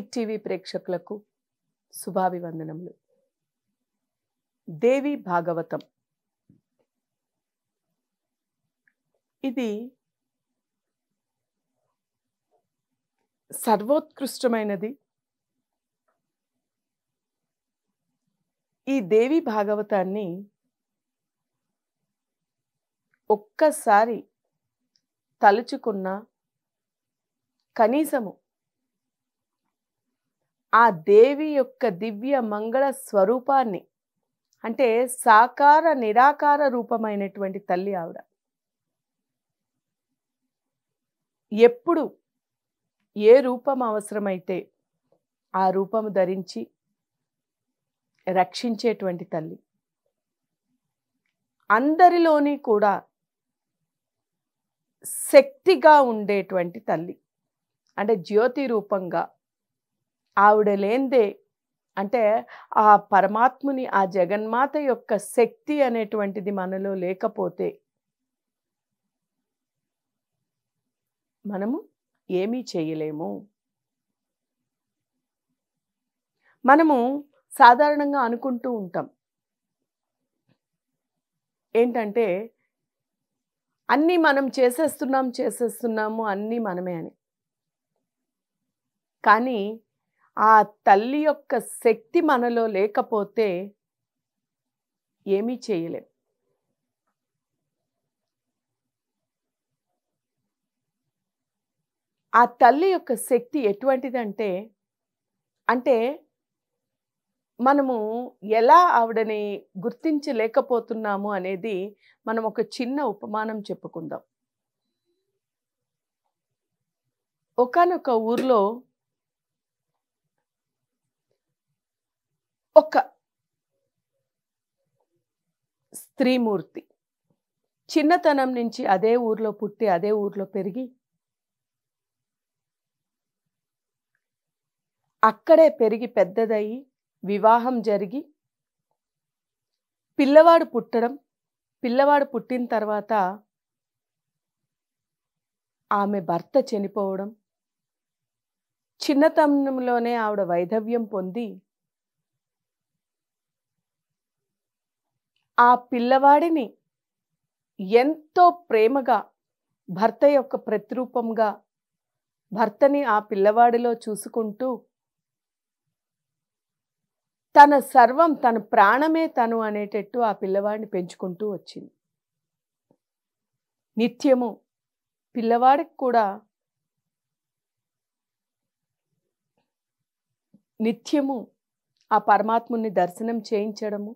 Hit TV ప్రేక్షకులకు శుభాభివందనములు. దేవి భాగవతం ఇది సర్వోత్కృష్టమైనది. ఈ దేవి భాగవతాన్ని ఒక్కసారి తలుచుకున్నా కనీసము ఆ దేవి యొక్క దివ్య మంగళ స్వరూపాన్ని, అంటే సాకార నిరాకార రూపమైనటువంటి తల్లి ఆవిడ, ఎప్పుడు ఏ రూపం అవసరమైతే ఆ రూపము ధరించి రక్షించేటువంటి తల్లి, అందరిలోని కూడా శక్తిగా ఉండేటువంటి తల్లి, అంటే జ్యోతి రూపంగా ఆవిడ లేందే, అంటే ఆ పరమాత్ముని ఆ జగన్మాత యొక్క శక్తి అనేటువంటిది మనలో లేకపోతే మనము ఏమీ చేయలేము. మనము సాధారణంగా అనుకుంటూ ఉంటాం ఏంటంటే అన్నీ మనం చేసేస్తున్నాము అన్నీ మనమే అని. కానీ ఆ తల్లి యొక్క శక్తి మనలో లేకపోతే ఏమీ చేయలేం. ఆ తల్లి యొక్క శక్తి ఎటువంటిదంటే, అంటే మనము ఎలా ఆవిడని గుర్తించలేకపోతున్నాము అనేది మనం ఒక చిన్న ఉపమానం చెప్పుకుందాం. ఒకానొక ఊర్లో ఒక స్త్రీమూర్తి చిన్నతనం నుంచి అదే ఊర్లో పుట్టి అదే ఊర్లో పెరిగి అక్కడే పెరిగి పెద్దదయ్యి వివాహం జరిగి పిల్లవాడు పుట్టిన తర్వాత ఆమె భర్త చనిపోవడం, చిన్నతనంలోనే ఆవిడ వైధవ్యం పొంది ఆ పిల్లవాడిని ఎంతో ప్రేమగా భర్త యొక్క ప్రతిరూపంగా భర్తని ఆ పిల్లవాడిలో చూసుకుంటూ తన సర్వం, తన ప్రాణమే తను అనేటట్టు ఆ పిల్లవాడిని పెంచుకుంటూ వచ్చింది. నిత్యము పిల్లవాడికి కూడా నిత్యము ఆ పరమాత్ముని దర్శనం చేయించడము,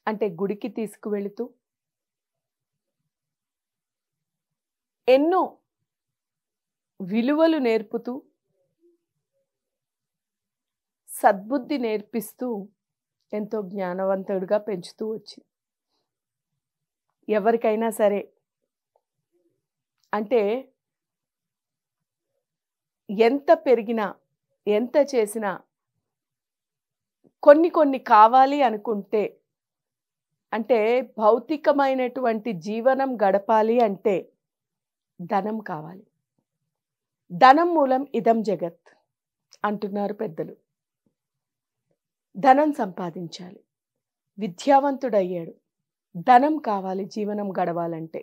అంటే గుడికి తీసుకువెళుతూ ఎన్నో విలువలు నేర్పుతూ సద్బుద్ధి నేర్పిస్తూ ఎంతో జ్ఞానవంతుడిగా పెంచుతూ వచ్చింది. ఎవరికైనా సరే అంటే ఎంత పెరిగినా ఎంత చేసినా కొన్ని కావాలి అనుకుంటే, అంటే భౌతికమైనటువంటి జీవనం గడపాలి అంటే ధనం కావాలి. ధనం మూలం ఇదం జగత్ అంటున్నారు పెద్దలు. ధనం సంపాదించాలి, విద్యావంతుడయ్యాడు, ధనం కావాలి జీవనం గడవాలంటే.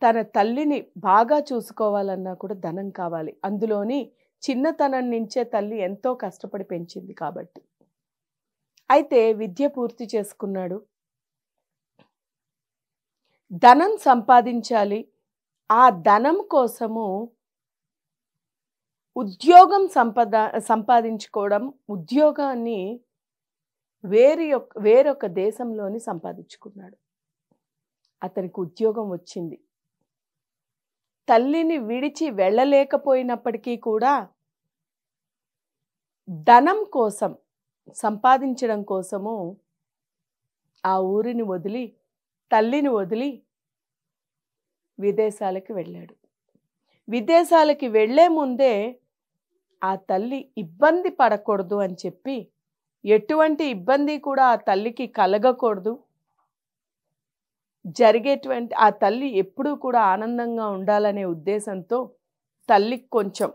తన తల్లిని బాగా చూసుకోవాలన్నా కూడా ధనం కావాలి. అందులోని చిన్నతనం నుంచే తల్లి ఎంతో కష్టపడి పెంచింది కాబట్టి. అయితే విద్య పూర్తి చేసుకున్నాడు, ధనం సంపాదించాలి. ఆ ధనం కోసము ఉద్యోగం సంపాదించుకోవడం, ఉద్యోగాన్ని వేరొక దేశంలోని సంపాదించుకున్నాడు. అతనికి ఉద్యోగం వచ్చింది. తల్లిని విడిచి వెళ్ళలేకపోయినప్పటికీ కూడా ధనం కోసం, సంపాదించడం కోసము ఆ ఊరిని వదిలి, తల్లిని వదిలి విదేశాలకు వెళ్ళాడు. విదేశాలకి వెళ్ళే ముందే ఆ తల్లి ఇబ్బంది పడకూడదు అని చెప్పి, ఎటువంటి ఇబ్బంది కూడా ఆ తల్లికి కలగకూడదు, జరిగేటువంటి ఆ తల్లి ఎప్పుడూ కూడా ఆనందంగా ఉండాలనే ఉద్దేశంతో తల్లికి కొంచెం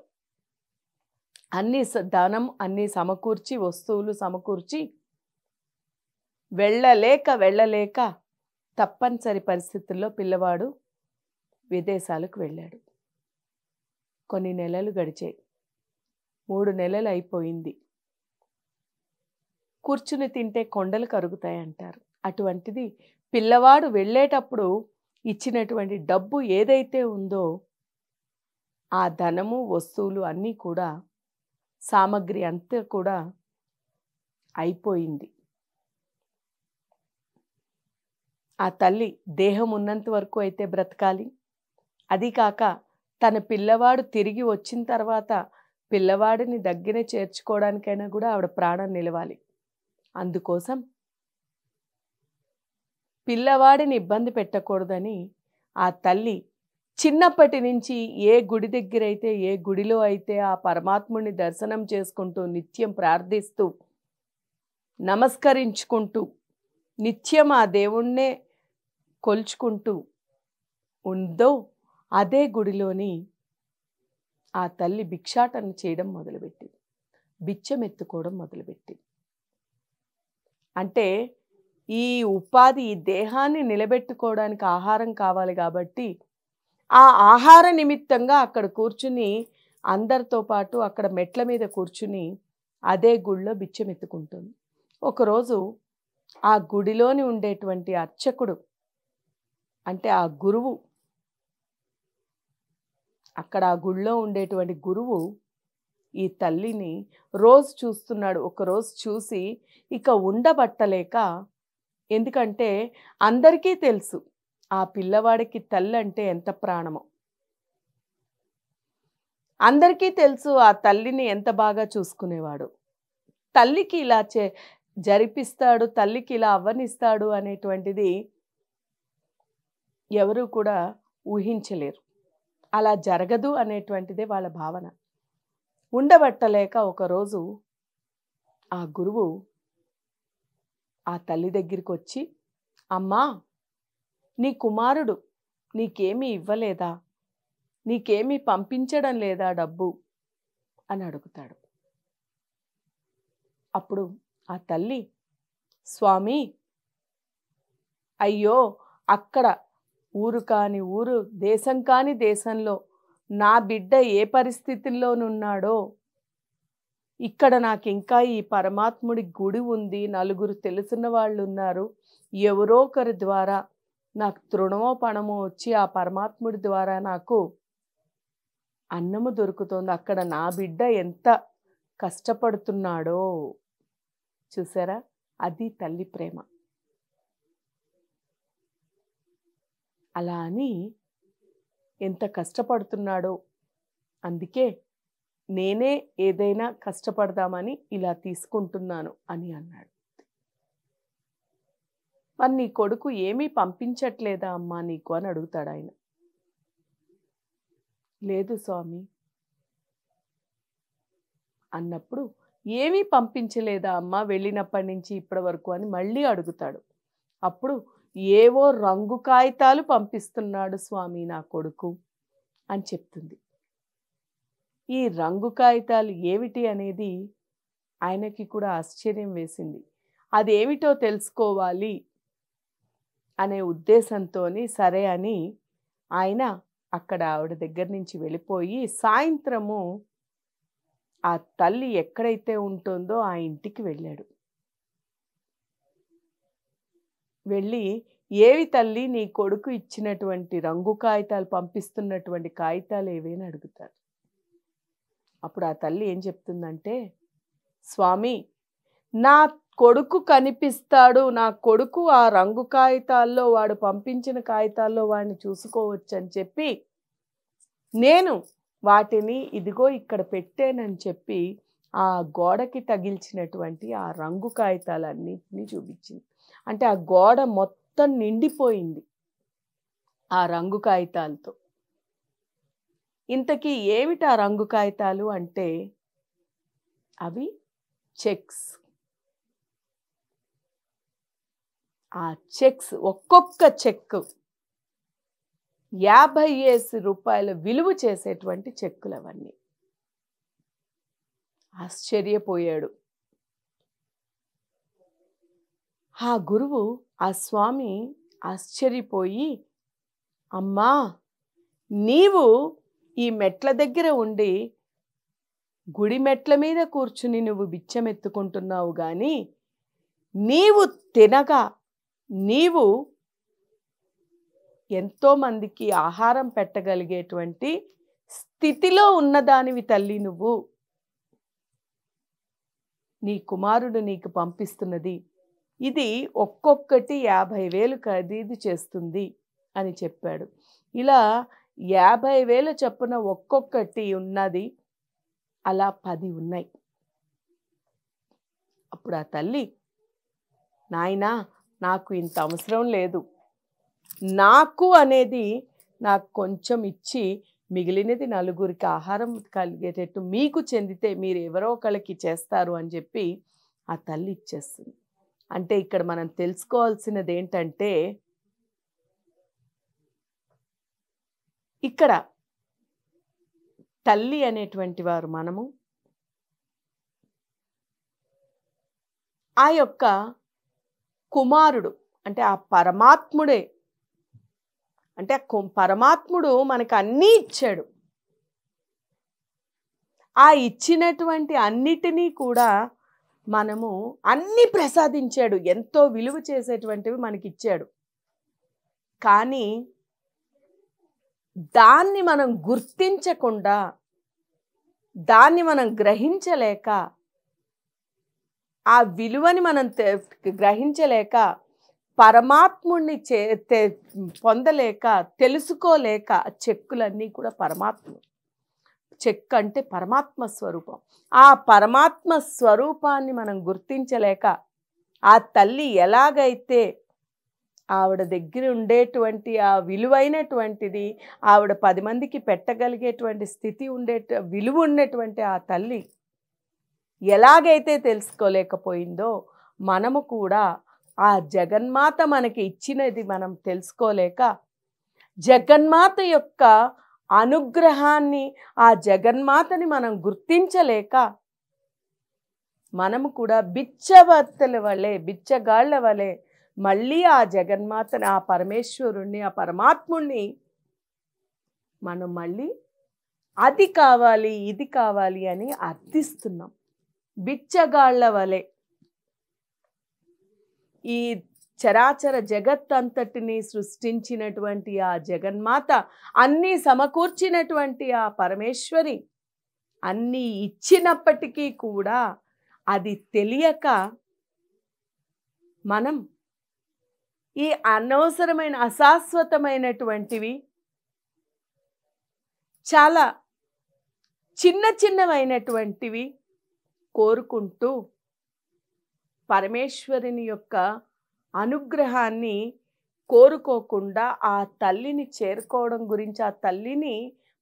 ధనం అన్నీ సమకూర్చి, వస్తువులు సమకూర్చి వెళ్ళలేక తప్పనిసరి పరిస్థితుల్లో పిల్లవాడు విదేశాలకు వెళ్ళాడు. కొన్ని నెలలు గడిచాయి. 3 నెలలు అయిపోయింది. కూర్చుని తింటే కొండలు కరుగుతాయంటారు. అటువంటిది పిల్లవాడు వెళ్ళేటప్పుడు ఇచ్చినటువంటి డబ్బు ఏదైతే ఉందో ఆ ధనము, వస్తువులు అన్నీ కూడా, సామగ్రి అంతా కూడా అయిపోయింది. ఆ తల్లి దేహం ఉన్నంత వరకు అయితే బ్రతకాలి. అది కాక తన పిల్లవాడు తిరిగి వచ్చిన తర్వాత పిల్లవాడిని దగ్గర చేర్చుకోవడానికైనా కూడా ఆవిడ ప్రాణం నిలవాలి. అందుకోసం పిల్లవాడిని ఇబ్బంది పెట్టకూడదని ఆ తల్లి చిన్నప్పటి నుంచి ఏ గుడి దగ్గర అయితే, ఏ గుడిలో అయితే ఆ పరమాత్ముడిని దర్శనం చేసుకుంటూ, నిత్యం ప్రార్థిస్తూ, నమస్కరించుకుంటూ, నిత్యం ఆ దేవుణ్ణే కొలుచుకుంటూ ఉందో అదే గుడిలోని ఆ తల్లి భిక్షాటన చేయడం మొదలుపెట్టింది. బిచ్చం ఎత్తుకోవడం మొదలుపెట్టింది. అంటే ఈ ఉపాధి, ఈ దేహాన్ని నిలబెట్టుకోవడానికి ఆహారం కావాలి కాబట్టి ఆ ఆహార నిమిత్తంగా అక్కడ కూర్చుని, అందరితో పాటు అక్కడ మెట్ల మీద కూర్చుని అదే గుడిలో బిచ్చం ఎత్తుకుంటుంది. ఒకరోజు ఆ గుడిలోని ఉండేటువంటి అర్చకుడు, అంటే ఆ గురువు, అక్కడ ఆ గుడిలో ఉండేటువంటి గురువు ఈ తల్లిని రోజు చూస్తున్నాడు. ఒకరోజు చూసి ఇక ఉండబట్టలేక, ఎందుకంటే అందరికీ తెలుసు ఆ పిల్లవాడికి తల్లి అంటే ఎంత ప్రాణమో, అందరికీ తెలుసు ఆ తల్లిని ఎంత బాగా చూసుకునేవాడు. తల్లికి ఇలా జరిపిస్తాడు, తల్లికి ఇలా అవ్వనిస్తాడు అనేటువంటిది ఎవరు కూడా ఊహించలేరు. అలా జరగదు అనేటువంటిదే వాళ్ళ భావన. ఉండబట్టలేక ఒకరోజు ఆ గురువు ఆ తల్లి దగ్గరికి వచ్చి, అమ్మా, నీ కుమారుడు నీకేమీ ఇవ్వలేదా? నీకేమీ పంపించడం లేదా డబ్బు అని అడుగుతాడు. అప్పుడు ఆ తల్లి, స్వామి, అయ్యో, అక్కడ ఊరు కాని ఊరు, దేశం కాని దేశంలో నా బిడ్డ ఏ పరిస్థితుల్లోనున్నాడో, ఇక్కడ నాకు ఇంకా ఈ పరమాత్ముడి గుడి ఉంది, నలుగురు తెలిసిన వాళ్ళు ఉన్నారు, ఎవరో ఒకరి ద్వారా నాకు తృణమో పణమో వచ్చి ఆ పరమాత్ముడి ద్వారా నాకు అన్నము దొరుకుతోంది. అక్కడ నా బిడ్డ ఎంత కష్టపడుతున్నాడో చూసారా? అది తల్లి ప్రేమ. అలా అని ఎంత కష్టపడుతున్నాడో, అందుకే నేనే ఏదైనా కష్టపడదామని ఇలా తీసుకుంటున్నాను అని అన్నాడు. మరి నీ కొడుకు ఏమీ పంపించట్లేదా అమ్మా నీకు అని అడుగుతాడు ఆయన. లేదు స్వామి అన్నప్పుడు, ఏమీ పంపించలేదా అమ్మా వెళ్ళినప్పటి నుంచి ఇప్పటి వరకు అని మళ్ళీ అడుగుతాడు. అప్పుడు, ఏవో రంగు కాగితాలు పంపిస్తున్నాడు స్వామి నా కొడుకు అని చెప్తుంది. ఈ రంగు కాగితాలు ఏమిటి అనేది ఆయనకి కూడా ఆశ్చర్యం వేసింది. అదేమిటో తెలుసుకోవాలి అనే ఉద్దేశంతో సరే అని ఆయన అక్కడ ఆవిడ దగ్గర నుంచి వెళ్ళిపోయి, సాయంత్రము ఆ తల్లి ఎక్కడైతే ఉంటుందో ఆ ఇంటికి వెళ్ళాడు. వెళ్ళి, ఏవి తల్లి నీ కొడుకు ఇచ్చినటువంటి రంగు కాగితాలు, పంపిస్తున్నటువంటి కాగితాలు ఏవైనా అడుగుతారు. అప్పుడు ఆ తల్లి ఏం చెప్తుందంటే, స్వామి, నా కొడుకు కనిపిస్తాడు, నా కొడుకు ఆ రంగు కాగితాల్లో, వాడు పంపించిన కాగితాల్లో వాడిని చూసుకోవచ్చు అని చెప్పి నేను వాటిని ఇదిగో ఇక్కడ పెట్టానని చెప్పి ఆ గోడకి తగిల్చినటువంటి ఆ రంగు కాగితాలన్నింటినీ చూపించింది. అంటే ఆ గోడ మొత్తం నిండిపోయింది ఆ రంగు కాగితాలతో. ఇంతకీ ఏమిటి ఆ రంగు కాగితాలు అంటే అవి చెక్స్. ఆ చెక్స్, ఒక్కొక్క చెక్ 50 రూపాయల విలువ చేసేటువంటి చెక్కులు అవన్నీ. ఆశ్చర్యపోయాడు. ఆ గురువు, ఆ స్వామి ఆశ్చర్యపోయి, అమ్మా, నీవు ఈ మెట్ల దగ్గర ఉండి గుడి మెట్ల మీద కూర్చుని నువ్వు బిచ్చమెత్తుకుంటున్నావు గాని నీవు తినగా నీవు ఎంతోమందికి ఆహారం పెట్టగలిగేటువంటి స్థితిలో ఉన్నదానివి తల్లి నువ్వు. నీ కుమారుడు నీకు పంపిస్తున్నది ఇది ఒక్కొక్కటి 50,000 ఖరీదు చేస్తుంది అని చెప్పాడు. ఇలా 50,000 చొప్పున ఒక్కొక్కటి ఉన్నది. అలా 10 ఉన్నాయి. అప్పుడు ఆ తల్లి, నాయనా, నాకు ఇంత అవసరం లేదు, నాకు అనేది నాకు కొంచెం ఇచ్చి మిగిలినది నలుగురికి ఆహారం కలిగేటట్టు మీకు చెందితే మీరు ఎవరో ఒకళ్ళకి చేస్తారు అని చెప్పి ఆ తల్లి ఇచ్చేస్తుంది. అంటే ఇక్కడ మనం తెలుసుకోవాల్సినది ఏంటంటే, ఇక్కడ తల్లి అనేటువంటి వారు మనము ఆ యొక్క కుమారుడు అంటే ఆ పరమాత్ముడే. అంటే పరమాత్ముడు మనకు అన్నీ ఇచ్చాడు. ఆ ఇచ్చినటువంటి అన్నిటినీ కూడా మనము అన్నీ ప్రసాదించాడు. ఎంతో విలువ చేసేటువంటివి మనకి ఇచ్చాడు. కానీ దాన్ని మనం గుర్తించకుండా, దాన్ని మనం గ్రహించలేక, ఆ విలువని మనం గ్రహించలేక, పరమాత్ముడిని పొందలేక, తెలుసుకోలేక, చెక్కులన్నీ కూడా పరమాత్మ చెక్ అంటే పరమాత్మ స్వరూపం. ఆ పరమాత్మ స్వరూపాన్ని మనం గుర్తించలేక, ఆ తల్లి ఎలాగైతే ఆవిడ దగ్గర ఉండేటువంటి ఆ విలువైనటువంటిది ఆవిడ 10 మందికి పెట్టగలిగేటువంటి స్థితి విలువ ఉన్నటువంటి ఆ తల్లి ఎలాగైతే తెలుసుకోలేకపోయిందో, మనము కూడా ఆ జగన్మాత మనకి ఇచ్చినది మనం తెలుసుకోలేక, జగన్మాత యొక్క అనుగ్రహాన్ని, ఆ జగన్మాతని మనం గుర్తించలేక, మనము కూడా బిచ్చవర్తల వలె, బిచ్చగాళ్ల వలె మళ్ళీ ఆ జగన్మాతని, ఆ పరమేశ్వరుణ్ణి, ఆ పరమాత్ముణ్ణి మనం మళ్ళీ అది కావాలి, ఇది కావాలి అని అర్థిస్తున్నాం. బిచ్చగాళ్ల వలె ఈ చరాచర జగత్తంతటిని సృష్టించినటువంటి ఆ జగన్మాత, అన్నీ సమకూర్చినటువంటి ఆ పరమేశ్వరి అన్నీ ఇచ్చినప్పటికీ కూడా అది తెలియక మనం ఈ అనవసరమైన అశాశ్వతమైనటువంటివి, చాలా చిన్న చిన్నవైనటువంటివి కోరుకుంటూ పరమేశ్వరుని యొక్క అనుగ్రహాన్ని కోరుకోకుండా ఆ తల్లిని చేరుకోవడం గురించి, ఆ తల్లిని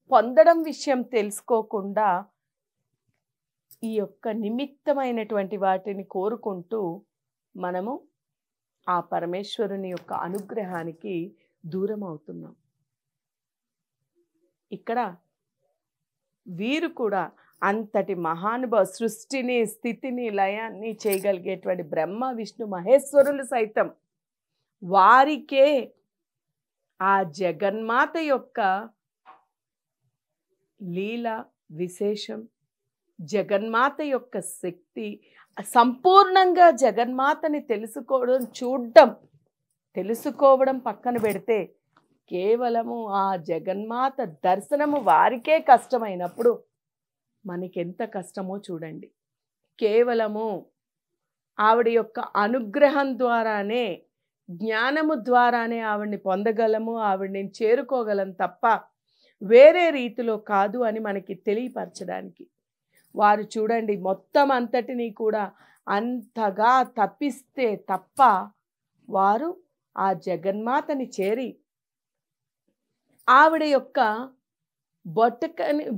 పొందడం విషయం తెలుసుకోకుండా ఈ యొక్క నిమిత్తమైనటువంటి వాటిని కోరుకుంటూ మనము ఆ పరమేశ్వరుని యొక్క అనుగ్రహానికి దూరం అవుతున్నాం. ఇక్కడ వీరు కూడా అంతటి మహానుభావ, సృష్టిని, స్థితిని, లయాన్ని చేయగలిగేటువంటి బ్రహ్మ, విష్ణు, మహేశ్వరులు సైతం వారికే ఆ జగన్మాత యొక్క లీల విశేషం, జగన్మాత యొక్క శక్తి, సంపూర్ణంగా జగన్మాతని తెలుసుకోవడం పక్కన పెడితే, కేవలము ఆ జగన్మాత దర్శనము వారికే కష్టమైనప్పుడు మనకెంత కష్టమో చూడండి. కేవలము ఆవిడ యొక్క అనుగ్రహం ద్వారానే, జ్ఞానము ద్వారానే ఆవిడ్ని పొందగలము, ఆవిడ్ని చేరుకోగలం తప్ప వేరే రీతిలో కాదు అని మనకి తెలియపరచడానికి. వారు చూడండి, మొత్తం అంతటినీ కూడా అంతగా తప్పిస్తే తప్ప వారు ఆ జగన్మాతని చేరి ఆవిడ యొక్క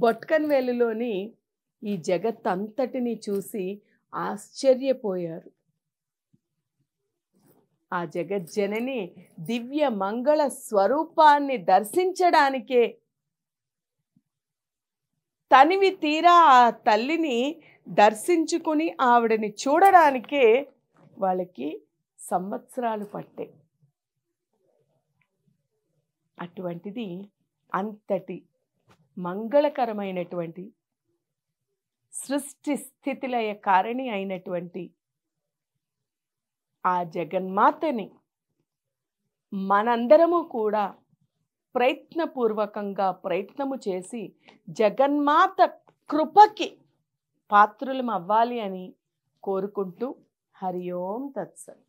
బొట్కన్ వేలులోని ఈ జగత్ అంతటిని చూసి ఆశ్చర్యపోయారు. ఆ జగజ్జనని దివ్య మంగళ స్వరూపాన్ని దర్శించడానికే తనివి తీరా ఆ తల్లిని దర్శించుకుని ఆవిడని చూడడానికే వాళ్ళకి సంవత్సరాలు పట్టే. అటువంటిది అంతటి మంగళకరమైనటువంటి సృష్టి స్థితిలయ కారణి అయినటువంటి ఆ జగన్మాతని మనందరము కూడా ప్రయత్నపూర్వకంగా ప్రయత్నము చేసి జగన్మాత కృపకి పాత్రులం అవ్వాలి అని కోరుకుంటూ హరి ఓం తత్సత్.